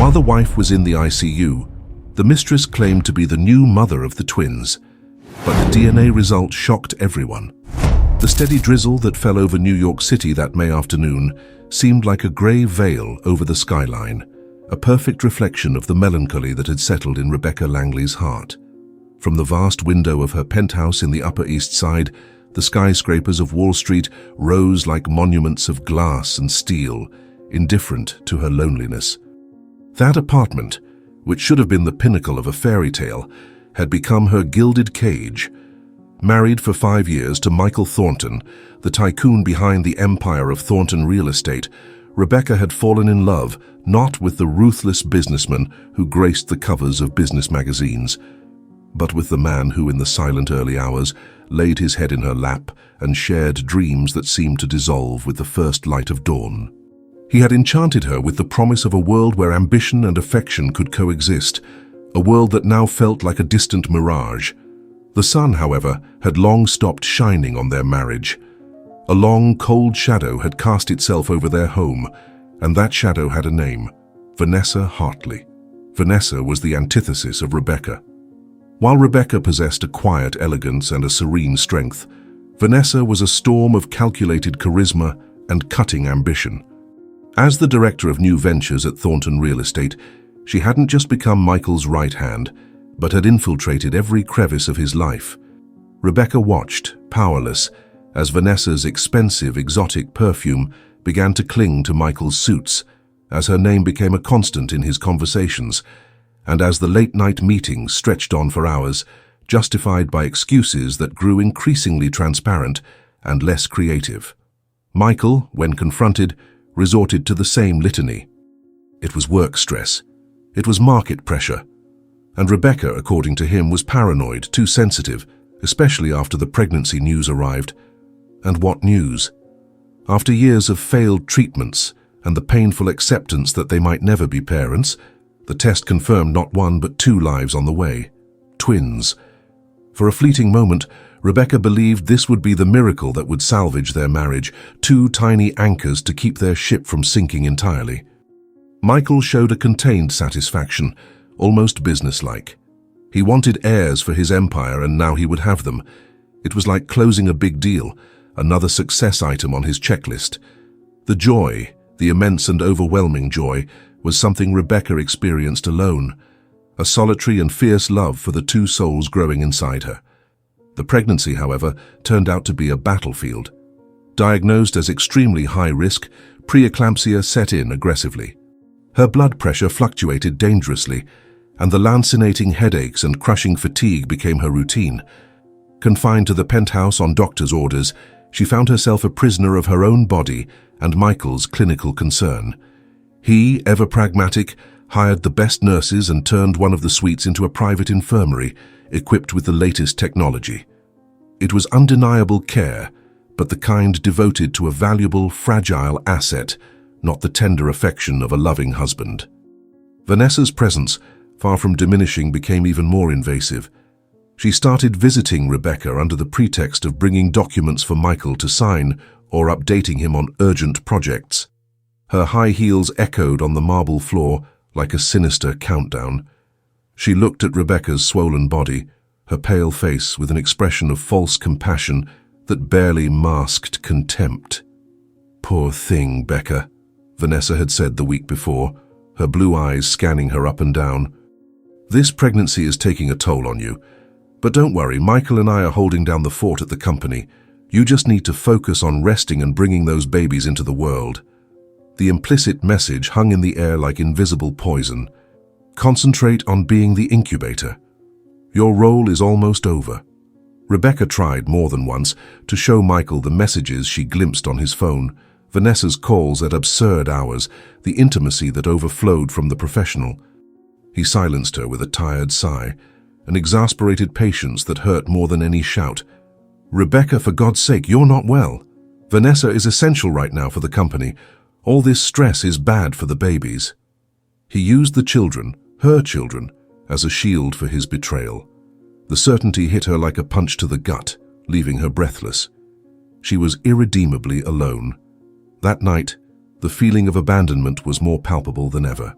While the wife was in the ICU, the mistress claimed to be the new mother of the twins, but the DNA result shocked everyone. The steady drizzle that fell over New York City that May afternoon seemed like a grey veil over the skyline, a perfect reflection of the melancholy that had settled in Rebecca Langley's heart. From the vast window of her penthouse in the Upper East Side, the skyscrapers of Wall Street rose like monuments of glass and steel, indifferent to her loneliness. That apartment, which should have been the pinnacle of a fairy tale, had become her gilded cage. Married for 5 years to Michael Thornton, the tycoon behind the empire of Thornton Real Estate, Rebecca had fallen in love not with the ruthless businessman who graced the covers of business magazines, but with the man who in the silent early hours laid his head in her lap and shared dreams that seemed to dissolve with the first light of dawn. He had enchanted her with the promise of a world where ambition and affection could coexist, a world that now felt like a distant mirage. The sun, however, had long stopped shining on their marriage. A long, cold shadow had cast itself over their home, and that shadow had a name: Vanessa Hartley. Vanessa was the antithesis of Rebecca. While Rebecca possessed a quiet elegance and a serene strength, Vanessa was a storm of calculated charisma and cutting ambition. As the director of new ventures at Thornton Real Estate, she hadn't just become Michael's right hand, but had infiltrated every crevice of his life. Rebecca watched, powerless, as Vanessa's expensive, exotic perfume began to cling to Michael's suits, as her name became a constant in his conversations, and as the late-night meetings stretched on for hours, justified by excuses that grew increasingly transparent and less creative. Michael, when confronted, resorted to the same litany. It was work stress. It was market pressure. And Rebecca, according to him, was paranoid, too sensitive, especially after the pregnancy news arrived. And what news? After years of failed treatments and the painful acceptance that they might never be parents, the test confirmed not 1 but 2 lives on the way. Twins. For a fleeting moment, Rebecca believed this would be the miracle that would salvage their marriage, 2 tiny anchors to keep their ship from sinking entirely. Michael showed a contained satisfaction, almost businesslike. He wanted heirs for his empire, and now he would have them. It was like closing a big deal, another success item on his checklist. The joy, the immense and overwhelming joy, was something Rebecca experienced alone, a solitary and fierce love for the 2 souls growing inside her. The pregnancy, however, turned out to be a battlefield. Diagnosed as extremely high risk, preeclampsia set in aggressively. Her blood pressure fluctuated dangerously, and the lancinating headaches and crushing fatigue became her routine. Confined to the penthouse on doctor's orders, she found herself a prisoner of her own body and Michael's clinical concern. He, ever pragmatic, hired the best nurses and turned one of the suites into a private infirmary, equipped with the latest technology. It was undeniable care, but the kind devoted to a valuable, fragile asset, not the tender affection of a loving husband. Vanessa's presence, far from diminishing, became even more invasive. She started visiting Rebecca under the pretext of bringing documents for Michael to sign or updating him on urgent projects. Her high heels echoed on the marble floor like a sinister countdown. She looked at Rebecca's swollen body, her pale face with an expression of false compassion that barely masked contempt. "Poor thing, Becca," Vanessa had said the week before, her blue eyes scanning her up and down. "This pregnancy is taking a toll on you. But don't worry, Michael and I are holding down the fort at the company. You just need to focus on resting and bringing those babies into the world." The implicit message hung in the air like invisible poison. Concentrate on being the incubator. Your role is almost over. Rebecca tried more than once to show Michael the messages she glimpsed on his phone, Vanessa's calls at absurd hours, the intimacy that overflowed from the professional. He silenced her with a tired sigh, an exasperated patience that hurt more than any shout. "Rebecca, for God's sake, you're not well. Vanessa is essential right now for the company. All this stress is bad for the babies." He used the children, her children, as a shield for his betrayal. The certainty hit her like a punch to the gut, leaving her breathless. She was irredeemably alone. That night, the feeling of abandonment was more palpable than ever.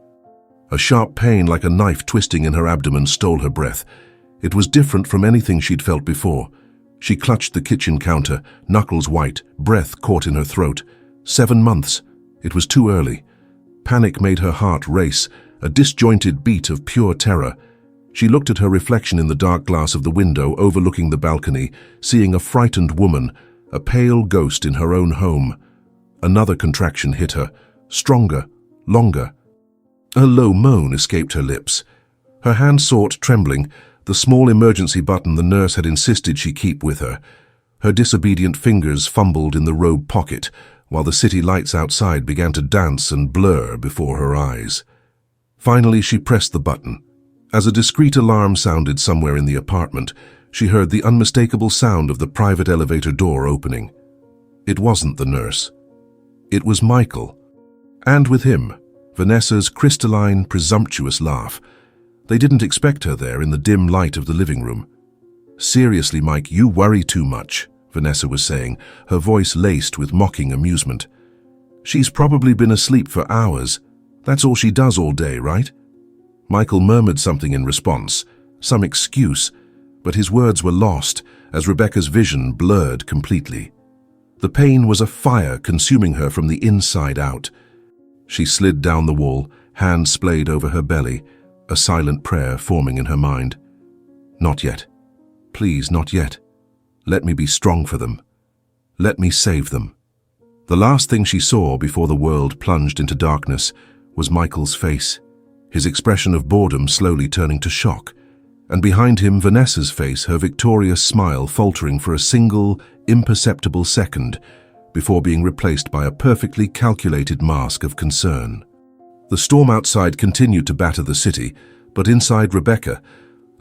A sharp pain like a knife twisting in her abdomen stole her breath. It was different from anything she'd felt before. She clutched the kitchen counter, knuckles white, breath caught in her throat. 7 months. It was too early. Panic made her heart race, a disjointed beat of pure terror. She looked at her reflection in the dark glass of the window overlooking the balcony, seeing a frightened woman, a pale ghost in her own home. Another contraction hit her, stronger, longer. A low moan escaped her lips. Her hand sought, trembling, the small emergency button the nurse had insisted she keep with her. Her disobedient fingers fumbled in the robe pocket, while the city lights outside began to dance and blur before her eyes. Finally, she pressed the button. As a discreet alarm sounded somewhere in the apartment, she heard the unmistakable sound of the private elevator door opening. It wasn't the nurse. It was Michael. And with him, Vanessa's crystalline, presumptuous laugh. They didn't expect her there in the dim light of the living room. "Seriously, Mike, you worry too much," Vanessa was saying, her voice laced with mocking amusement. "She's probably been asleep for hours. That's all she does all day, right?" Michael murmured something in response, some excuse, but his words were lost as Rebecca's vision blurred completely. The pain was a fire consuming her from the inside out. She slid down the wall, hands splayed over her belly, a silent prayer forming in her mind. "Not yet. Please, not yet. Let me be strong for them. Let me save them." The last thing she saw before the world plunged into darkness was Michael's face, his expression of boredom slowly turning to shock, and behind him Vanessa's face, her victorious smile faltering for a single, imperceptible second before being replaced by a perfectly calculated mask of concern. The storm outside continued to batter the city, but inside Rebecca,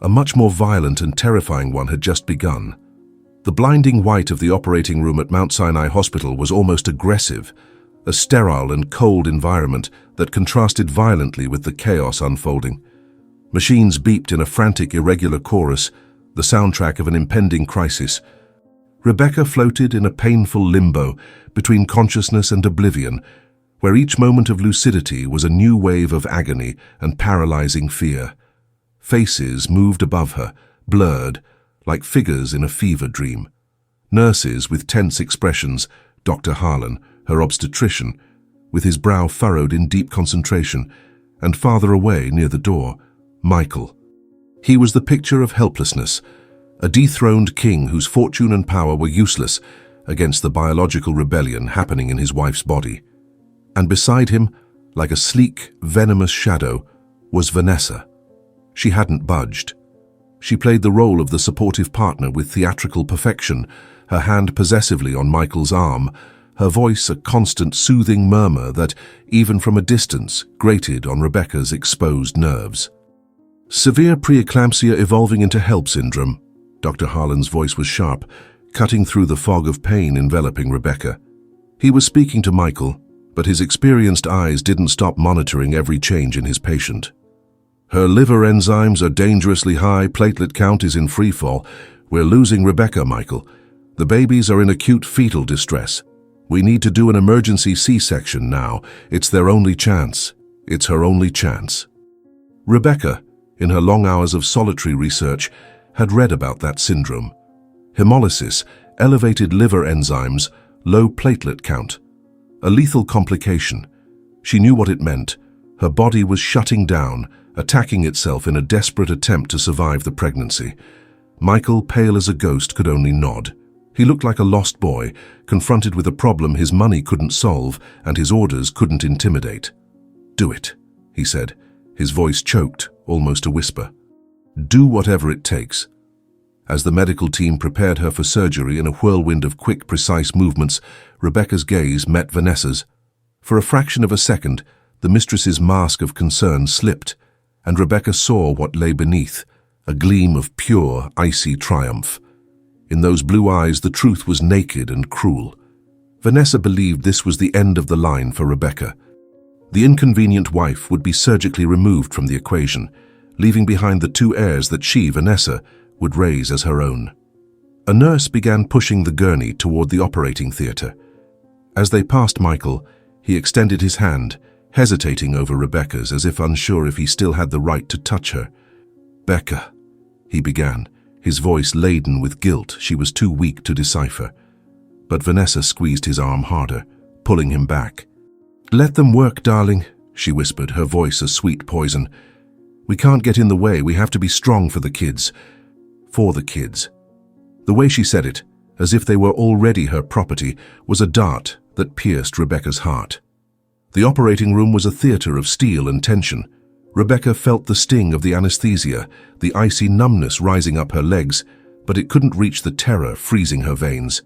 a much more violent and terrifying one had just begun. The blinding white of the operating room at Mount Sinai Hospital was almost aggressive, a sterile and cold environment that contrasted violently with the chaos unfolding. Machines beeped in a frantic, irregular chorus, the soundtrack of an impending crisis. Rebecca floated in a painful limbo between consciousness and oblivion, where each moment of lucidity was a new wave of agony and paralyzing fear. Faces moved above her, blurred, like figures in a fever dream. Nurses with tense expressions, Dr. Harlan, her obstetrician, with his brow furrowed in deep concentration, and farther away near the door, Michael. He was the picture of helplessness, a dethroned king whose fortune and power were useless against the biological rebellion happening in his wife's body. And beside him, like a sleek, venomous shadow, was Vanessa. She hadn't budged. She played the role of the supportive partner with theatrical perfection, her hand possessively on Michael's arm, her voice a constant soothing murmur that, even from a distance, grated on Rebecca's exposed nerves. "Severe preeclampsia evolving into HELP syndrome." Dr. Harlan's voice was sharp, cutting through the fog of pain enveloping Rebecca. He was speaking to Michael, but his experienced eyes didn't stop monitoring every change in his patient. "Her liver enzymes are dangerously high, platelet count is in freefall. We're losing Rebecca, Michael. The babies are in acute fetal distress. We need to do an emergency C-section now. It's their only chance. It's her only chance." Rebecca, in her long hours of solitary research, had read about that syndrome. Hemolysis, elevated liver enzymes, low platelet count. A lethal complication. She knew what it meant. Her body was shutting down, attacking itself in a desperate attempt to survive the pregnancy. Michael, pale as a ghost, could only nod. He looked like a lost boy, confronted with a problem his money couldn't solve and his orders couldn't intimidate. "Do it," he said, his voice choked, almost a whisper. "Do whatever it takes." As the medical team prepared her for surgery in a whirlwind of quick, precise movements, Rebecca's gaze met Vanessa's. For a fraction of a second, the mistress's mask of concern slipped, and Rebecca saw what lay beneath, a gleam of pure, icy triumph. In those blue eyes, the truth was naked and cruel. Vanessa believed this was the end of the line for Rebecca. The inconvenient wife would be surgically removed from the equation, leaving behind the 2 heirs that she, Vanessa, would raise as her own. A nurse began pushing the gurney toward the operating theater. As they passed Michael, he extended his hand, hesitating over Rebecca's as if unsure if he still had the right to touch her. "Becca," he began, his voice laden with guilt she was too weak to decipher. But Vanessa squeezed his arm harder, pulling him back. "Let them work, darling," she whispered, her voice a sweet poison. "We can't get in the way. We have to be strong for the kids. For the kids." The way she said it, as if they were already her property, was a dart that pierced Rebecca's heart. The operating room was a theater of steel and tension. Rebecca felt the sting of the anesthesia, the icy numbness rising up her legs, but it couldn't reach the terror freezing her veins.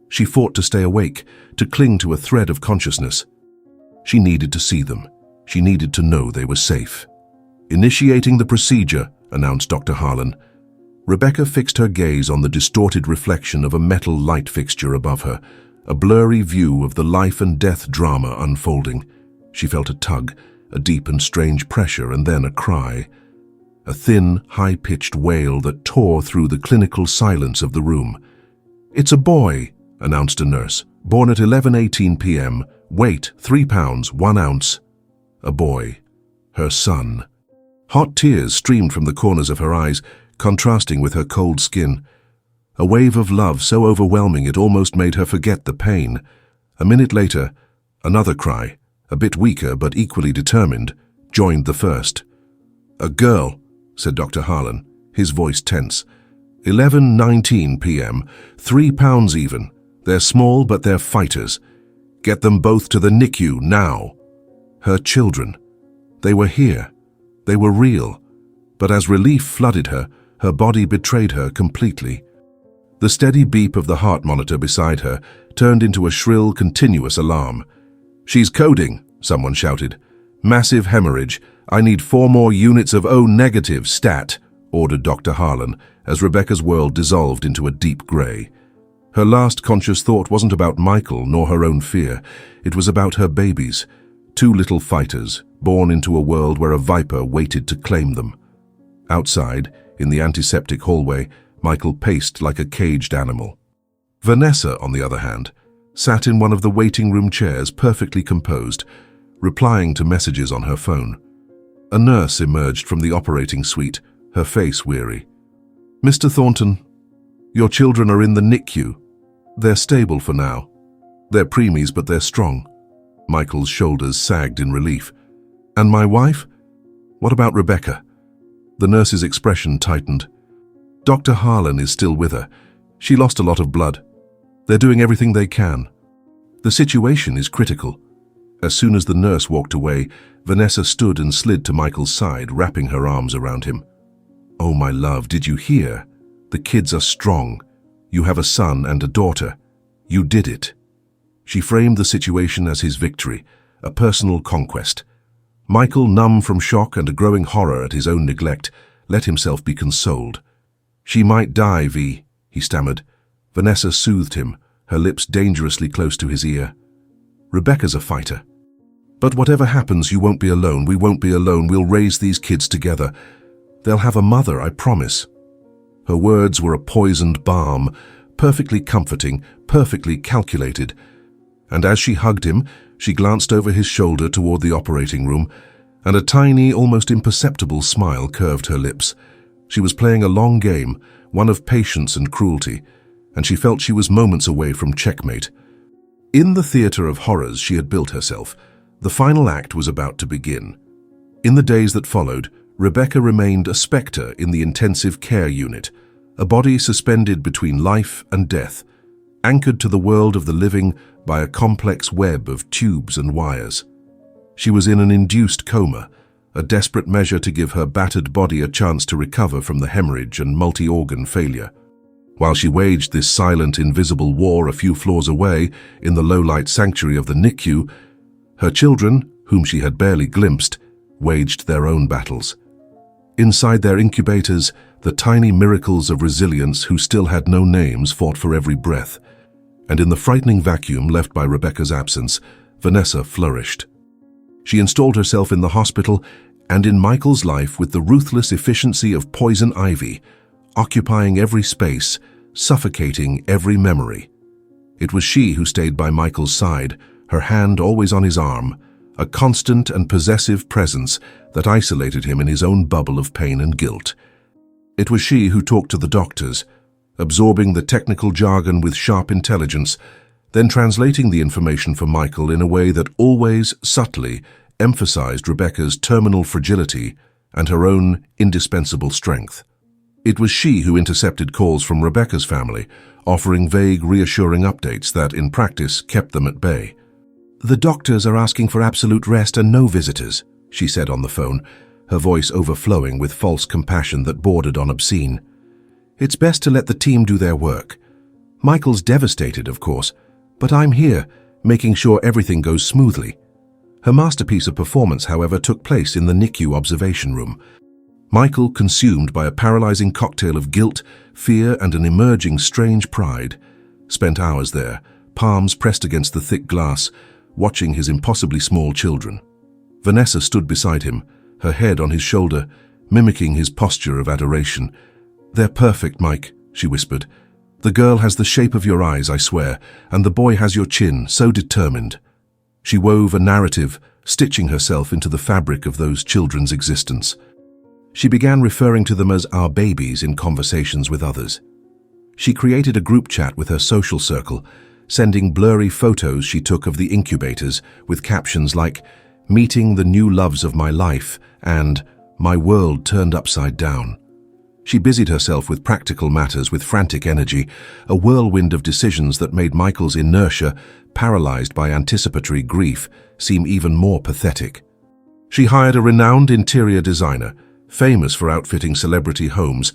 She fought to stay awake, to cling to a thread of consciousness. She needed to see them. She needed to know they were safe. "Initiating the procedure," announced Dr. Harlan. Rebecca fixed her gaze on the distorted reflection of a metal light fixture above her, a blurry view of the life and death drama unfolding. She felt a tug, a deep and strange pressure, and then a cry. A thin, high-pitched wail that tore through the clinical silence of the room. "It's a boy," announced a nurse. "Born at 11:18 p.m. Weight 3 pounds 1 ounce. A boy. Her son." Hot tears streamed from the corners of her eyes, contrasting with her cold skin. A wave of love so overwhelming it almost made her forget the pain. A minute later, another cry, a bit weaker but equally determined, joined the first. "A girl," said Dr. Harlan, his voice tense. 11:19 p.m. 3 pounds even. They're small, but they're fighters. Get them both to the NICU now." Her children. They were here. They were real. But as relief flooded her, her body betrayed her completely. The steady beep of the heart monitor beside her turned into a shrill, continuous alarm. "She's coding," someone shouted. "Massive hemorrhage. I need 4 more units of O-negative stat," ordered Dr. Harlan, as Rebecca's world dissolved into a deep grey. Her last conscious thought wasn't about Michael nor her own fear. It was about her babies, 2 little fighters, born into a world where a viper waited to claim them. Outside, in the antiseptic hallway, Michael paced like a caged animal. Vanessa, on the other hand, sat in one of the waiting room chairs perfectly composed, replying to messages on her phone. A nurse emerged from the operating suite, her face weary. "Mr. Thornton, your children are in the NICU. They're stable for now. They're preemies, but they're strong." Michael's shoulders sagged in relief. "And my wife? What about Rebecca?" The nurse's expression tightened. "Dr. Harlan is still with her. She lost a lot of blood. They're doing everything they can. The situation is critical." As soon as the nurse walked away, Vanessa stood and slid to Michael's side, wrapping her arms around him. "Oh, my love, did you hear? The kids are strong. You have a son and a daughter. You did it." She framed the situation as his victory, a personal conquest. Michael, numb from shock and a growing horror at his own neglect, let himself be consoled. "She might die, V," he stammered. Vanessa soothed him, her lips dangerously close to his ear. "Rebecca's a fighter. But whatever happens, you won't be alone. We won't be alone. We'll raise these kids together. They'll have a mother, I promise." Her words were a poisoned balm, perfectly comforting, perfectly calculated. And as she hugged him, she glanced over his shoulder toward the operating room, and a tiny, almost imperceptible smile curved her lips. She was playing a long game, one of patience and cruelty, and she felt she was moments away from checkmate. In the theater of horrors she had built herself, the final act was about to begin. In the days that followed, Rebecca remained a spectre in the intensive care unit, a body suspended between life and death, anchored to the world of the living by a complex web of tubes and wires. She was in an induced coma, a desperate measure to give her battered body a chance to recover from the hemorrhage and multi-organ failure. While she waged this silent, invisible war a few floors away, in the low-light sanctuary of the NICU, her children, whom she had barely glimpsed, waged their own battles. Inside their incubators, the tiny miracles of resilience who still had no names fought for every breath. And in the frightening vacuum left by Rebecca's absence, Vanessa flourished. She installed herself in the hospital and in Michael's life with the ruthless efficiency of poison ivy, occupying every space, suffocating every memory. It was she who stayed by Michael's side, her hand always on his arm, a constant and possessive presence that isolated him in his own bubble of pain and guilt. It was she who talked to the doctors, absorbing the technical jargon with sharp intelligence, then translating the information for Michael in a way that always, subtly, emphasized Rebecca's terminal fragility and her own indispensable strength. It was she who intercepted calls from Rebecca's family, offering vague, reassuring updates that, in practice, kept them at bay. "The doctors are asking for absolute rest and no visitors," she said on the phone, her voice overflowing with false compassion that bordered on obscene. "It's best to let the team do their work. Michael's devastated, of course, but I'm here, making sure everything goes smoothly." Her masterpiece of performance, however, took place in the NICU observation room. Michael, consumed by a paralyzing cocktail of guilt, fear, and an emerging strange pride, spent hours there, palms pressed against the thick glass, watching his impossibly small children. Vanessa stood beside him, her head on his shoulder, mimicking his posture of adoration. "They're perfect, Mike," she whispered. "The girl has the shape of your eyes, I swear, and the boy has your chin, so determined." She wove a narrative, stitching herself into the fabric of those children's existence. She began referring to them as our babies in conversations with others. She created a group chat with her social circle, sending blurry photos she took of the incubators with captions like, "Meeting the new loves of my life," and "My world turned upside down." She busied herself with practical matters with frantic energy, a whirlwind of decisions that made Michael's inertia, paralyzed by anticipatory grief, seem even more pathetic. She hired a renowned interior designer, famous for outfitting celebrity homes,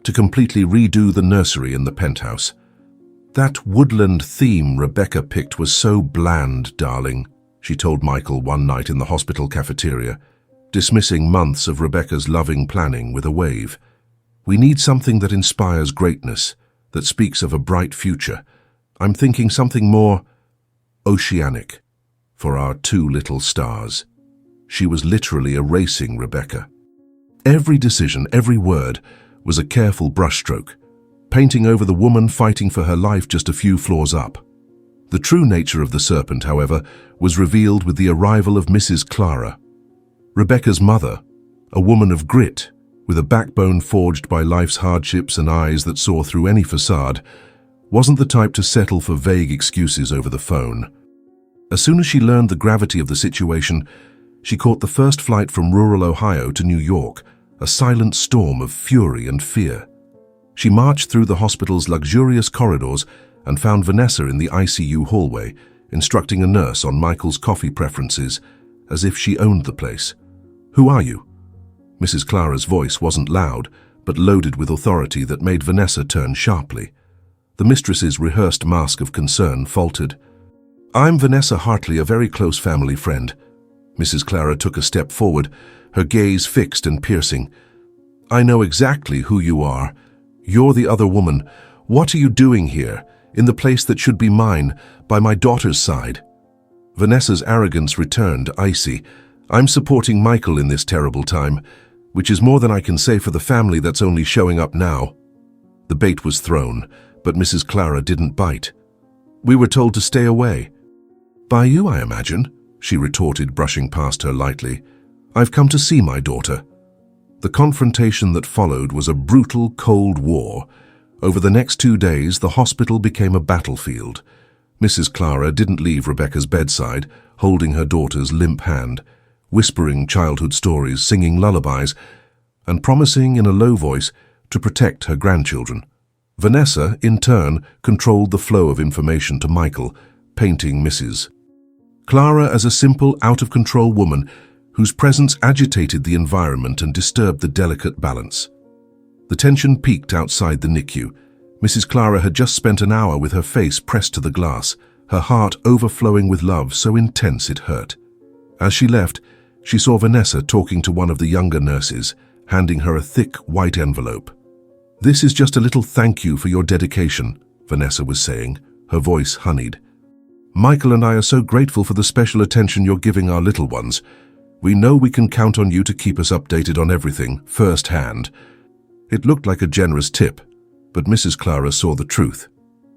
to completely redo the nursery in the penthouse. "That woodland theme Rebecca picked was so bland, darling," she told Michael one night in the hospital cafeteria, dismissing months of Rebecca's loving planning with a wave. "We need something that inspires greatness, that speaks of a bright future. I'm thinking something more oceanic for our two little stars." She was literally erasing Rebecca. Every decision, every word, was a careful brushstroke, painting over the woman fighting for her life just a few floors up. The true nature of the serpent, however, was revealed with the arrival of Mrs. Clara. Rebecca's mother, a woman of grit, with a backbone forged by life's hardships and eyes that saw through any facade, wasn't the type to settle for vague excuses over the phone. As soon as she learned the gravity of the situation, she caught the first flight from rural Ohio to New York, a silent storm of fury and fear. She marched through the hospital's luxurious corridors and found Vanessa in the ICU hallway, instructing a nurse on Michael's coffee preferences, as if she owned the place. "Who are you?" Mrs. Clara's voice wasn't loud, but loaded with authority that made Vanessa turn sharply. The mistress's rehearsed mask of concern faltered. "I'm Vanessa Hartley, a very close family friend." Mrs. Clara took a step forward, her gaze fixed and piercing. "I know exactly who you are. You're the other woman. What are you doing here, in the place that should be mine, by my daughter's side?" Vanessa's arrogance returned, icy. "I'm supporting Michael in this terrible time, which is more than I can say for the family that's only showing up now." The bait was thrown, but Mrs. Clara didn't bite. "We were told to stay away." "By you, I imagine," she retorted, brushing past her lightly. "I've come to see my daughter." The confrontation that followed was a brutal, cold war. Over the next 2 days, the hospital became a battlefield. Mrs. Clara didn't leave Rebecca's bedside, holding her daughter's limp hand, whispering childhood stories, singing lullabies, and promising in a low voice to protect her grandchildren. Vanessa, in turn, controlled the flow of information to Michael, painting Mrs. Clara as a simple, out-of-control woman whose presence agitated the environment and disturbed the delicate balance. The tension peaked outside the NICU. Mrs. Clara had just spent an hour with her face pressed to the glass, her heart overflowing with love so intense it hurt. As she left, she saw Vanessa talking to one of the younger nurses, handing her a thick white envelope. "This is just a little thank you for your dedication," Vanessa was saying, her voice honeyed. "Michael and I are so grateful for the special attention you're giving our little ones. We know we can count on you to keep us updated on everything, firsthand." It looked like a generous tip, but Mrs. Clara saw the truth.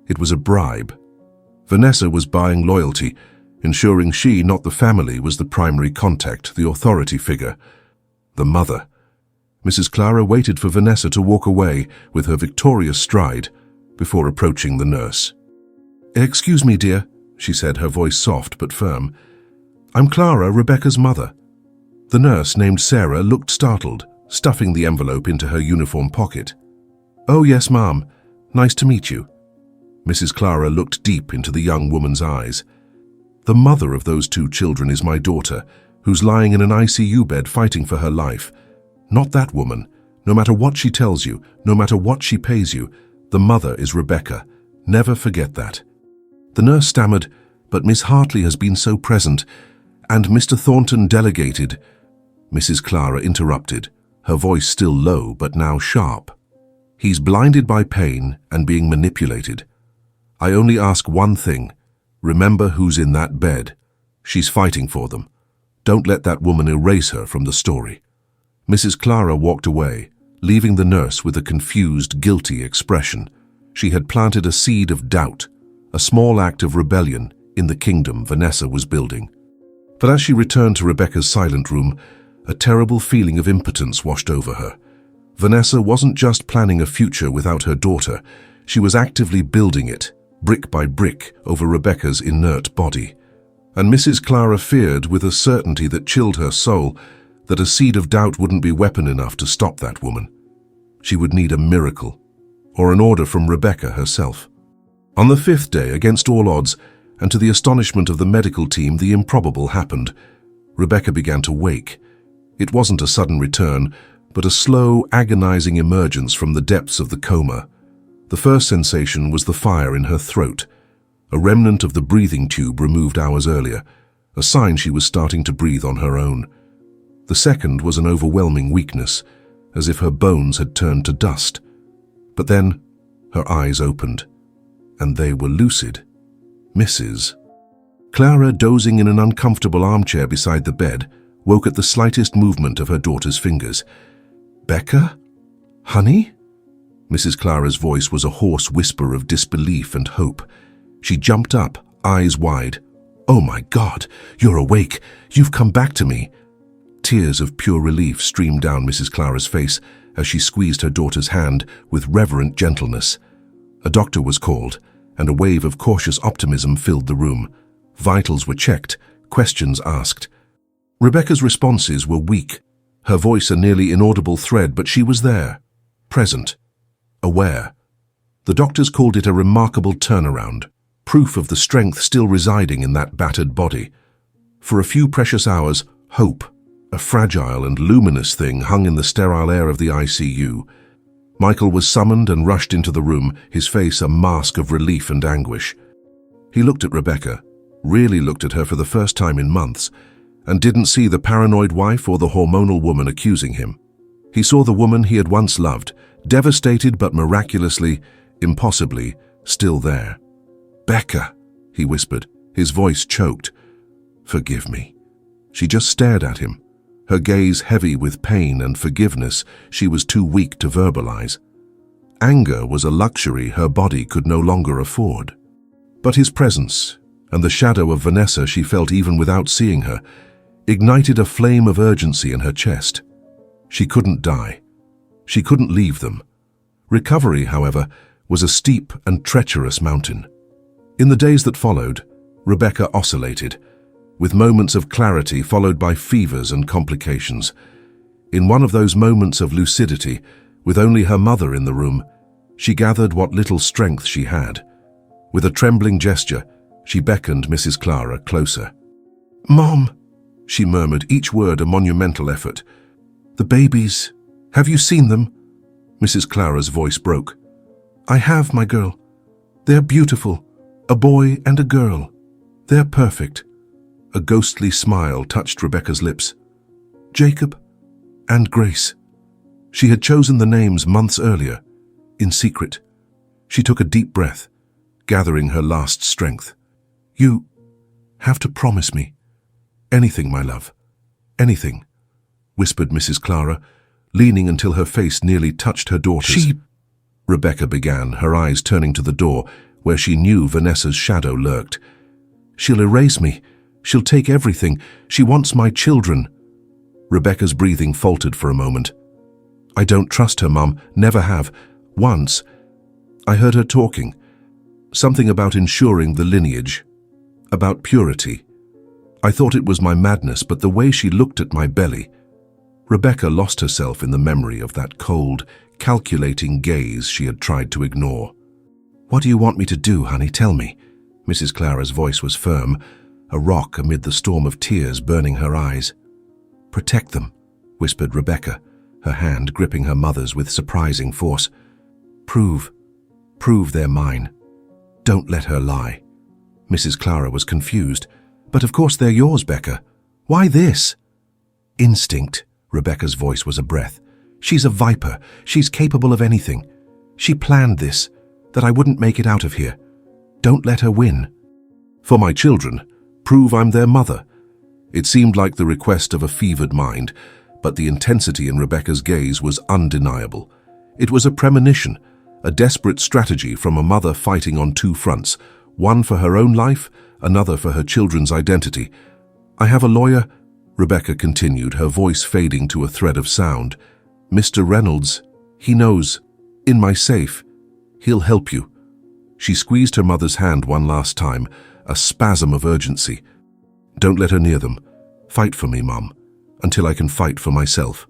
It was a bribe. Vanessa was buying loyalty, ensuring she, not the family, was the primary contact, the authority figure, the mother. Mrs. Clara waited for Vanessa to walk away with her victorious stride before approaching the nurse. "Excuse me, dear," she said, her voice soft but firm. "I'm Clara, Rebecca's mother." The nurse, named Sarah, looked startled, stuffing the envelope into her uniform pocket. "Oh, yes, ma'am. Nice to meet you." Mrs. Clara looked deep into the young woman's eyes. "The mother of those 2 children is my daughter, who's lying in an ICU bed fighting for her life. Not that woman. No matter what she tells you, no matter what she pays you, the mother is Rebecca. Never forget that." The nurse stammered, "But Miss Hartley has been so present, and Mr. Thornton delegated." Mrs. Clara interrupted, her voice still low but now sharp. "He's blinded by pain and being manipulated. I only ask one thing. Remember who's in that bed. She's fighting for them. Don't let that woman erase her from the story." Mrs. Clara walked away, leaving the nurse with a confused, guilty expression. She had planted a seed of doubt, a small act of rebellion in the kingdom Vanessa was building. But as she returned to Rebecca's silent room, a terrible feeling of impotence washed over her. Vanessa wasn't just planning a future without her daughter, she was actively building it, brick by brick, over Rebecca's inert body. And Mrs. Clara feared, with a certainty that chilled her soul, that a seed of doubt wouldn't be weapon enough to stop that woman. She would need a miracle, or an order from Rebecca herself. On the 5th day, against all odds, and to the astonishment of the medical team, the improbable happened. Rebecca began to wake. It wasn't a sudden return, but a slow, agonizing emergence from the depths of the coma. The first sensation was the fire in her throat, a remnant of the breathing tube removed hours earlier, a sign she was starting to breathe on her own. The second was an overwhelming weakness, as if her bones had turned to dust. But then her eyes opened, and they were lucid. Mrs. Clara, dozing in an uncomfortable armchair beside the bed, woke at the slightest movement of her daughter's fingers. "Becca? Honey?" Mrs. Clara's voice was a hoarse whisper of disbelief and hope. She jumped up, eyes wide. "Oh my God, you're awake. You've come back to me." Tears of pure relief streamed down Mrs. Clara's face as she squeezed her daughter's hand with reverent gentleness. A doctor was called, and a wave of cautious optimism filled the room. Vitals were checked, questions asked. Rebecca's responses were weak, her voice a nearly inaudible thread, but she was there, present, aware. The doctors called it a remarkable turnaround, proof of the strength still residing in that battered body. For a few precious hours, hope, a fragile and luminous thing, hung in the sterile air of the ICU. Michael was summoned and rushed into the room, his face a mask of relief and anguish. He looked at Rebecca, really looked at her for the first time in months, and didn't see the paranoid wife or the hormonal woman accusing him. He saw the woman he had once loved, devastated but miraculously, impossibly, still there. "Becca," he whispered, his voice choked. "Forgive me." She just stared at him, her gaze heavy with pain and forgiveness she was too weak to verbalize. Anger was a luxury her body could no longer afford. But his presence, and the shadow of Vanessa she felt even without seeing her, ignited a flame of urgency in her chest. She couldn't die. She couldn't leave them. Recovery, however, was a steep and treacherous mountain. In the days that followed, Rebecca oscillated, with moments of clarity followed by fevers and complications. In one of those moments of lucidity, with only her mother in the room, she gathered what little strength she had. With a trembling gesture, she beckoned Mrs. Clara closer. "Mom," she murmured, each word a monumental effort. "The babies, have you seen them?" Mrs. Clara's voice broke. "I have, my girl. They're beautiful, a boy and a girl. They're perfect." A ghostly smile touched Rebecca's lips. "Jacob and Grace." She had chosen the names months earlier, in secret. She took a deep breath, gathering her last strength. "You have to promise me. Anything, my love. Anything," whispered Mrs. Clara, leaning until her face nearly touched her daughter's. Rebecca began, her eyes turning to the door, where she knew Vanessa's shadow lurked. "She'll erase me. She'll take everything. She wants my children." Rebecca's breathing faltered for a moment. "I don't trust her, Mum. Never have. Once, I heard her talking. Something about ensuring the lineage. About purity. I thought it was my madness, but the way she looked at my belly..." Rebecca lost herself in the memory of that cold, calculating gaze she had tried to ignore. "What do you want me to do, honey? Tell me." Mrs. Clara's voice was firm, a rock amid the storm of tears burning her eyes. "Protect them," whispered Rebecca, her hand gripping her mother's with surprising force. Prove they're mine. Don't let her lie." Mrs. Clara was confused. "But of course they're yours, Becca. Why this?" "Instinct." Rebecca's voice was a breath. "She's a viper. She's capable of anything. She planned this, that I wouldn't make it out of here. Don't let her win." "For my children, prove I'm their mother." It seemed like the request of a fevered mind, but the intensity in Rebecca's gaze was undeniable. It was a premonition, a desperate strategy from a mother fighting on two fronts, one for her own life, another for her children's identity. "I have a lawyer," Rebecca continued, her voice fading to a thread of sound. "Mr. Reynolds, he knows. In my safe. He'll help you." She squeezed her mother's hand one last time, a spasm of urgency. "Don't let her near them. Fight for me, Mum, until I can fight for myself."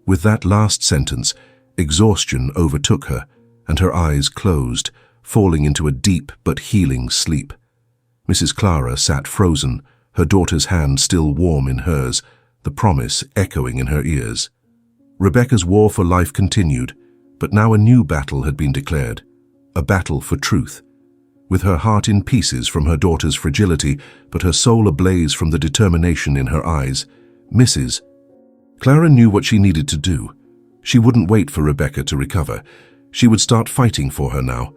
With that last sentence, exhaustion overtook her, and her eyes closed, falling into a deep but healing sleep. Mrs. Clara sat frozen, her daughter's hand still warm in hers, the promise echoing in her ears. Rebecca's war for life continued, but now a new battle had been declared, a battle for truth. With her heart in pieces from her daughter's fragility, but her soul ablaze from the determination in her eyes, Mrs. Clara knew what she needed to do. She wouldn't wait for Rebecca to recover. She would start fighting for her now.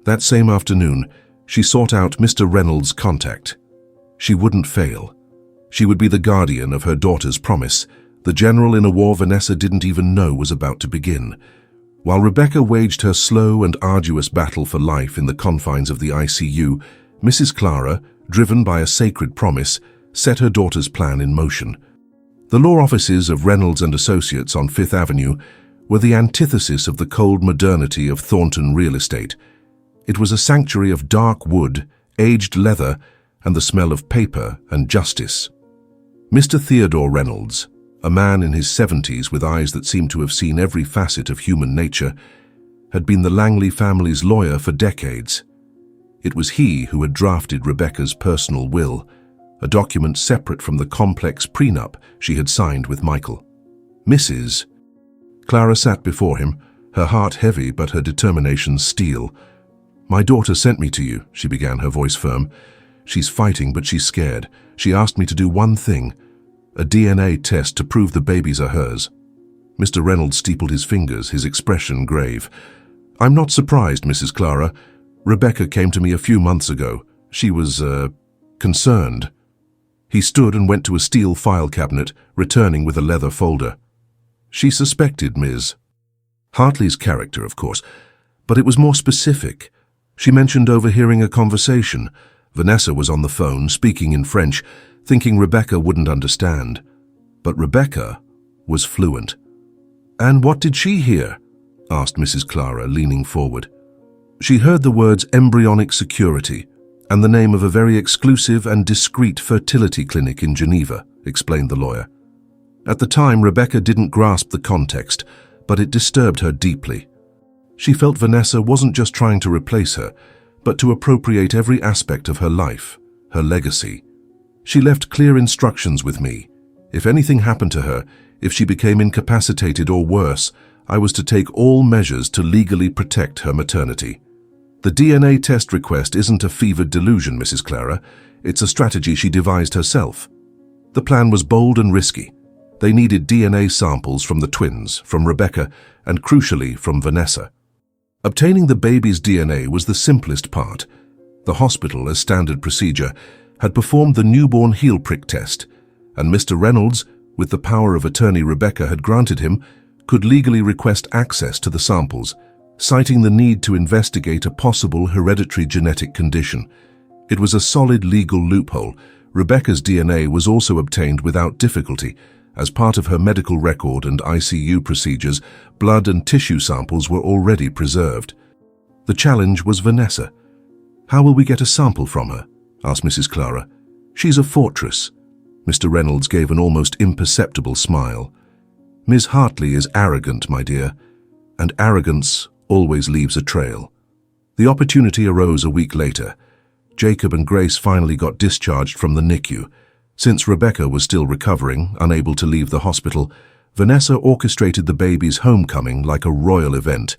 That same afternoon, she sought out Mr. Reynolds' contact. She wouldn't fail. She would be the guardian of her daughter's promise, the general in a war Vanessa didn't even know was about to begin. While Rebecca waged her slow and arduous battle for life in the confines of the ICU, Mrs. Clara, driven by a sacred promise, set her daughter's plan in motion. The law offices of Reynolds and Associates on Fifth Avenue were the antithesis of the cold modernity of Thornton real estate. It was a sanctuary of dark wood, aged leather, and the smell of paper and justice. Mr. Theodore Reynolds, a man in his 70s with eyes that seemed to have seen every facet of human nature, had been the Langley family's lawyer for decades. It was he who had drafted Rebecca's personal will, a document separate from the complex prenup she had signed with Michael. Mrs. Clara sat before him, her heart heavy but her determination steel. "My daughter sent me to you," she began, her voice firm. "She's fighting, but she's scared. She asked me to do one thing, a DNA test to prove the babies are hers." Mr. Reynolds steepled his fingers, his expression grave. "I'm not surprised, Mrs. Clara. Rebecca came to me a few months ago. She was, concerned." He stood and went to a steel file cabinet, returning with a leather folder. "She suspected Ms. Hartley's character, of course, but it was more specific. She mentioned overhearing a conversation. Vanessa was on the phone, speaking in French, thinking Rebecca wouldn't understand. But Rebecca was fluent." "And what did she hear?" asked Mrs. Clara, leaning forward. "She heard the words embryonic security and the name of a very exclusive and discreet fertility clinic in Geneva," explained the lawyer. At the time, Rebecca didn't grasp the context, but it disturbed her deeply. She felt Vanessa wasn't just trying to replace her, but to appropriate every aspect of her life, her legacy. She left clear instructions with me. If anything happened to her, if she became incapacitated or worse, I was to take all measures to legally protect her maternity. The DNA test request isn't a fevered delusion, Mrs. Clara. It's a strategy she devised herself. The plan was bold and risky. They needed DNA samples from the twins, from Rebecca, and crucially from Vanessa. Obtaining the baby's DNA was the simplest part. The hospital, as standard procedure, had performed the newborn heel prick test, and Mr. Reynolds, with the power of attorney Rebecca had granted him, could legally request access to the samples, citing the need to investigate a possible hereditary genetic condition. It was a solid legal loophole, Rebecca's DNA was also obtained without difficulty. As part of her medical record and ICU procedures, blood and tissue samples were already preserved. The challenge was Vanessa. "How will we get a sample from her?" asked Mrs. Clara. "She's a fortress." Mr. Reynolds gave an almost imperceptible smile. "Ms. Hartley is arrogant, my dear, and arrogance always leaves a trail." The opportunity arose a week later. Jacob and Grace finally got discharged from the NICU. Since Rebecca was still recovering, unable to leave the hospital, Vanessa orchestrated the baby's homecoming like a royal event,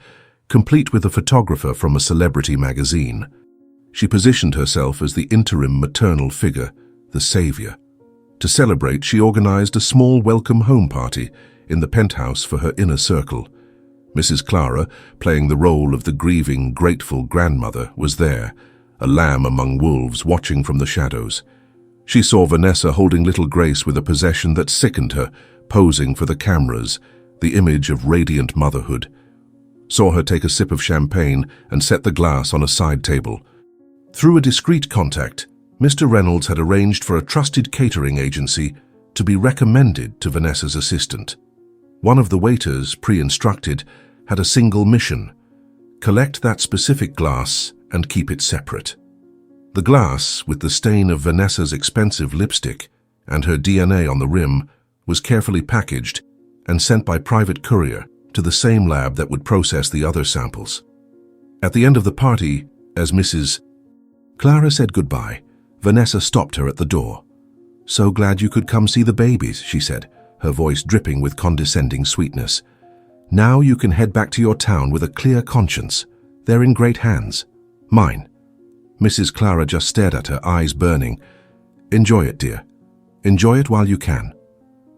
complete with a photographer from a celebrity magazine. She positioned herself as the interim maternal figure, the savior. To celebrate, she organized a small welcome home party in the penthouse for her inner circle. Mrs. Clara, playing the role of the grieving, grateful grandmother, was there, a lamb among wolves watching from the shadows. She saw Vanessa holding little Grace with a possession that sickened her, posing for the cameras, the image of radiant motherhood. Saw her take a sip of champagne and set the glass on a side table. Through a discreet contact, Mr. Reynolds had arranged for a trusted catering agency to be recommended to Vanessa's assistant. One of the waiters, pre-instructed, had a single mission: collect that specific glass and keep it separate. The glass, with the stain of Vanessa's expensive lipstick and her DNA on the rim, was carefully packaged and sent by private courier to the same lab that would process the other samples. At the end of the party, as Mrs. Clara said goodbye, Vanessa stopped her at the door. "So glad you could come see the babies," she said, her voice dripping with condescending sweetness. "Now you can head back to your town with a clear conscience. They're in great hands. Mine." Mrs. Clara just stared at her, eyes burning. "Enjoy it, dear. Enjoy it while you can."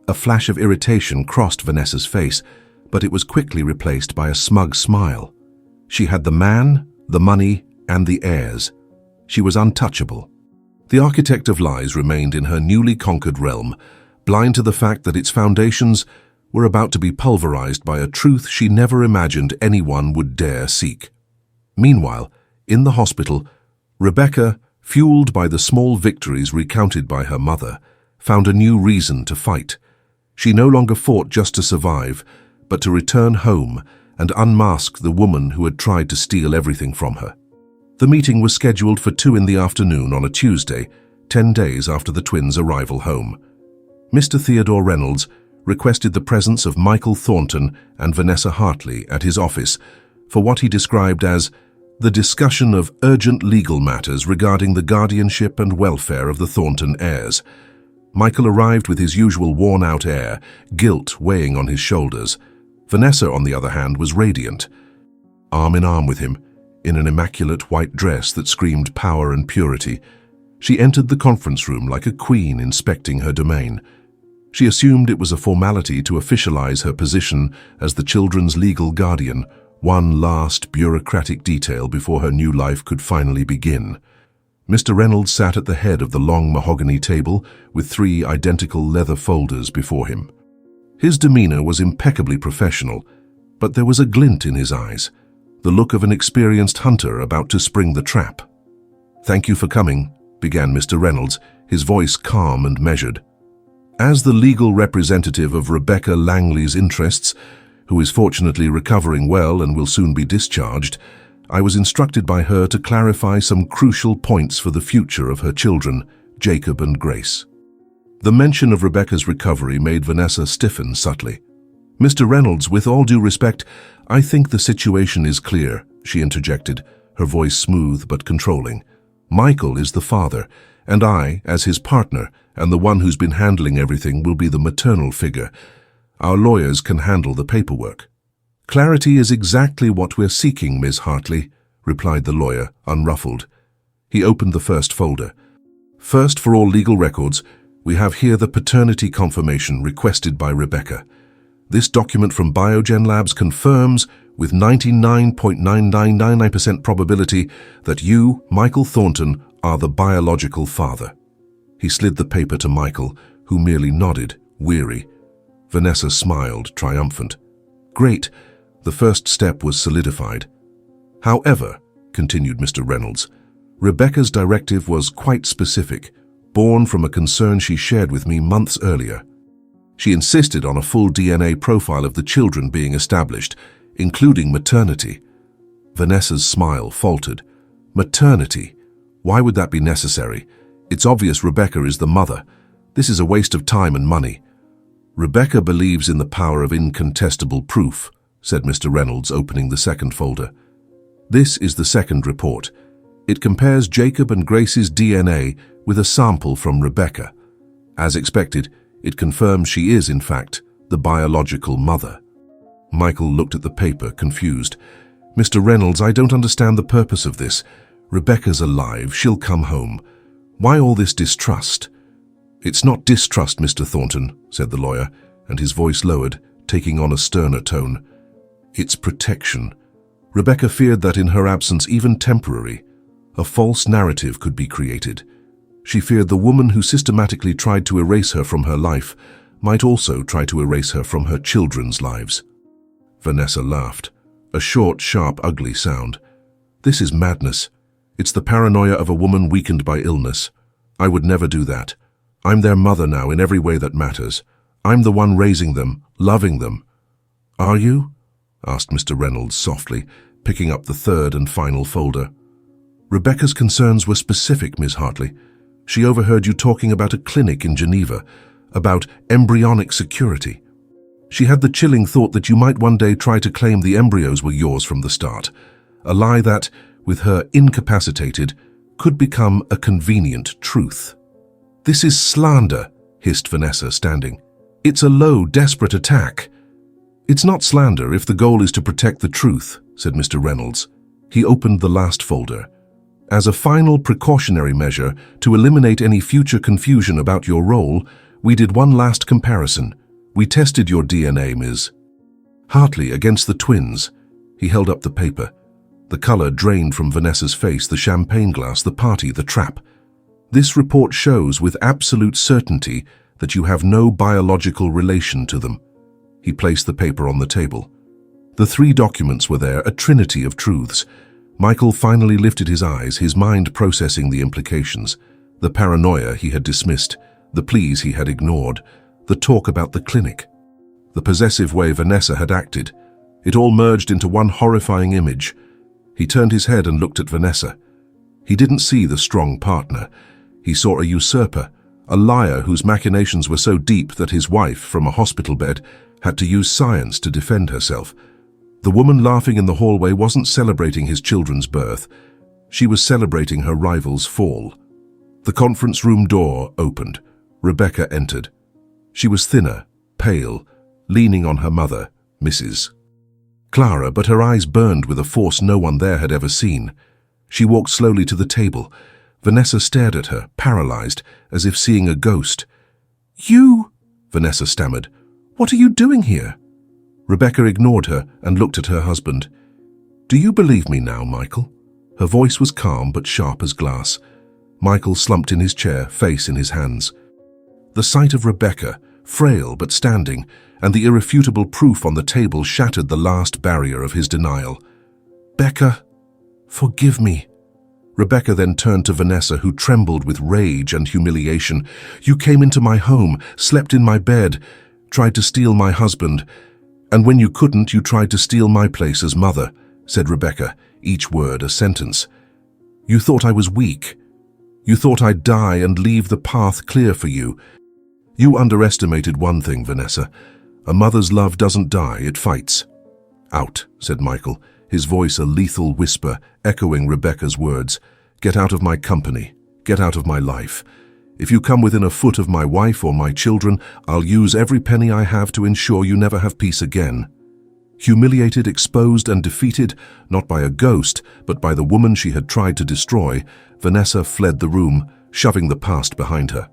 A flash of irritation crossed Vanessa's face, but it was quickly replaced by a smug smile. She had the man, the money, and the heirs. She was untouchable. The architect of lies remained in her newly conquered realm, blind to the fact that its foundations were about to be pulverized by a truth she never imagined anyone would dare seek. Meanwhile, in the hospital, Rebecca, fueled by the small victories recounted by her mother, found a new reason to fight. She no longer fought just to survive, but to return home and unmask the woman who had tried to steal everything from her. The meeting was scheduled for 2 in the afternoon on a Tuesday, 10 days after the twins' arrival home. Mr. Theodore Reynolds requested the presence of Michael Thornton and Vanessa Hartley at his office for what he described as the discussion of urgent legal matters regarding the guardianship and welfare of the Thornton heirs. Michael arrived with his usual worn-out air, guilt weighing on his shoulders. Vanessa, on the other hand, was radiant. Arm in arm with him, in an immaculate white dress that screamed power and purity, she entered the conference room like a queen inspecting her domain. She assumed it was a formality to officialize her position as the children's legal guardian, one last bureaucratic detail before her new life could finally begin. Mr. Reynolds sat at the head of the long mahogany table with 3 identical leather folders before him. His demeanor was impeccably professional, but there was a glint in his eyes, the look of an experienced hunter about to spring the trap. "Thank you for coming," began Mr. Reynolds, his voice calm and measured. "As the legal representative of Rebecca Langley's interests, who is fortunately recovering well and will soon be discharged, I was instructed by her to clarify some crucial points for the future of her children, Jacob and Grace." The mention of Rebecca's recovery made Vanessa stiffen subtly. "Mr. Reynolds, with all due respect, I think the situation is clear," she interjected, her voice smooth but controlling. "Michael is the father, and I, as his partner and the one who's been handling everything, will be the maternal figure. Our lawyers can handle the paperwork." "Clarity is exactly what we're seeking, Ms. Hartley," replied the lawyer, unruffled. He opened the first folder. "First, for all legal records, we have here the paternity confirmation requested by Rebecca. This document from Biogen Labs confirms, with 99.9999% probability, that you, Michael Thornton, are the biological father." He slid the paper to Michael, who merely nodded, weary. Vanessa smiled, triumphant. "Great. The first step was solidified. However," continued Mr. Reynolds, "Rebecca's directive was quite specific. born from a concern she shared with me months earlier. She insisted on a full DNA profile of the children being established, including maternity. Vanessa's smile faltered. Maternity? Why would that be necessary? It's obvious Rebecca is the mother. This is a waste of time and money. Rebecca believes in the power of incontestable proof, said Mr. Reynolds, opening the second folder. This is the second report. It compares Jacob and Grace's DNA with a sample from Rebecca. As expected, it confirms she is, in fact, the biological mother. Michael looked at the paper, confused. Mr. Reynolds, I don't understand the purpose of this. Rebecca's alive, she'll come home. Why all this distrust? It's not distrust, Mr. Thornton, said the lawyer, and his voice lowered, taking on a sterner tone. It's protection. Rebecca feared that in her absence, even temporary, a false narrative could be created. She feared the woman who systematically tried to erase her from her life might also try to erase her from her children's lives. Vanessa laughed, a short, sharp, ugly sound. This is madness. It's the paranoia of a woman weakened by illness. I would never do that. I'm their mother now in every way that matters. I'm the one raising them, loving them. Are you? Asked Mr. Reynolds softly, picking up the third and final folder. Rebecca's concerns were specific, Miss Hartley. She overheard you talking about a clinic in Geneva, about embryonic security. She had the chilling thought that you might one day try to claim the embryos were yours from the start, a lie that, with her incapacitated, could become a convenient truth. This is slander, hissed Vanessa, standing. It's a low, desperate attack. It's not slander if the goal is to protect the truth, said Mr. Reynolds. He opened the last folder. As a final precautionary measure to eliminate any future confusion about your role, we did one last comparison. We tested your DNA, Ms. Hartley, against the twins. He held up the paper. The color drained from Vanessa's face, the champagne glass, the party, the trap. This report shows with absolute certainty that you have no biological relation to them. He placed the paper on the table. The three documents were there, a trinity of truths. Michael finally lifted his eyes, his mind processing the implications. The paranoia he had dismissed, the pleas he had ignored, the talk about the clinic, the possessive way Vanessa had acted. It all merged into one horrifying image. He turned his head and looked at Vanessa. He didn't see the strong partner. He saw a usurper, a liar whose machinations were so deep that his wife, from a hospital bed, had to use science to defend herself. The woman laughing in the hallway wasn't celebrating his children's birth. She was celebrating her rival's fall. The conference room door opened. Rebecca entered. She was thinner, pale, leaning on her mother, Mrs. Clara, but her eyes burned with a force no one there had ever seen. She walked slowly to the table. Vanessa stared at her, paralyzed, as if seeing a ghost. You, Vanessa stammered. What are you doing here? Rebecca ignored her and looked at her husband. Do you believe me now, Michael? Her voice was calm but sharp as glass. Michael slumped in his chair, face in his hands. The sight of Rebecca, frail but standing, and the irrefutable proof on the table shattered the last barrier of his denial. Becca, forgive me. Rebecca then turned to Vanessa, who trembled with rage and humiliation. You came into my home, slept in my bed, tried to steal my husband. And when you couldn't, you tried to steal my place as mother, said Rebecca, each word a sentence. You thought I was weak. You thought I'd die and leave the path clear for you. You underestimated one thing, Vanessa. A mother's love doesn't die, it fights. Out, said Michael, his voice a lethal whisper, echoing Rebecca's words. Get out of my company. Get out of my life. If you come within a foot of my wife or my children, I'll use every penny I have to ensure you never have peace again. Humiliated, exposed, and defeated, not by a ghost, but by the woman she had tried to destroy, Vanessa fled the room, shoving the past behind her.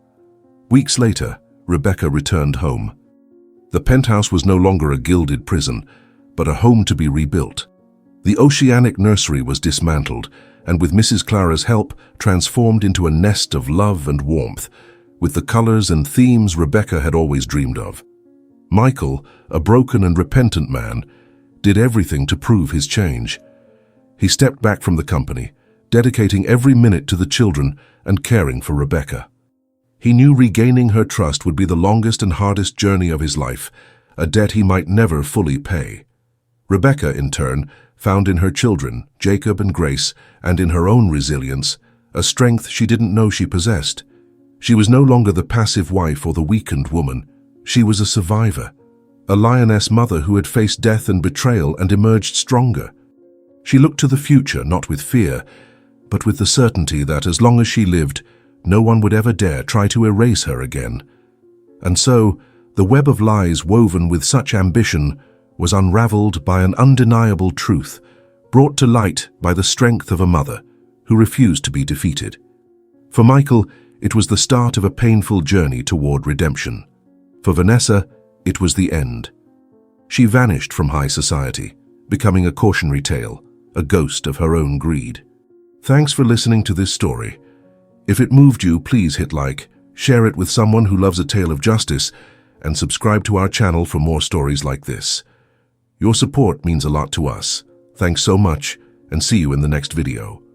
Weeks later, Rebecca returned home. The penthouse was no longer a gilded prison, but a home to be rebuilt. The oceanic nursery was dismantled, and with Mrs. Clara's help, transformed into a nest of love and warmth, with the colors and themes Rebecca had always dreamed of. Michael, a broken and repentant man, did everything to prove his change. He stepped back from the company, dedicating every minute to the children and caring for Rebecca. He knew regaining her trust would be the longest and hardest journey of his life, a debt he might never fully pay. Rebecca, in turn, found in her children, Jacob and Grace, and in her own resilience, a strength she didn't know she possessed. She was no longer the passive wife or the weakened woman. She was a survivor, a lioness mother who had faced death and betrayal and emerged stronger. She looked to the future not with fear, but with the certainty that as long as she lived, no one would ever dare try to erase her again. And so, the web of lies woven with such ambition was unraveled by an undeniable truth, brought to light by the strength of a mother who refused to be defeated. For Michael, it was the start of a painful journey toward redemption. For Vanessa, it was the end. She vanished from high society, becoming a cautionary tale, a ghost of her own greed. Thanks for listening to this story. If it moved you, please hit like, share it with someone who loves a tale of justice, and subscribe to our channel for more stories like this. Your support means a lot to us. Thanks so much, and see you in the next video.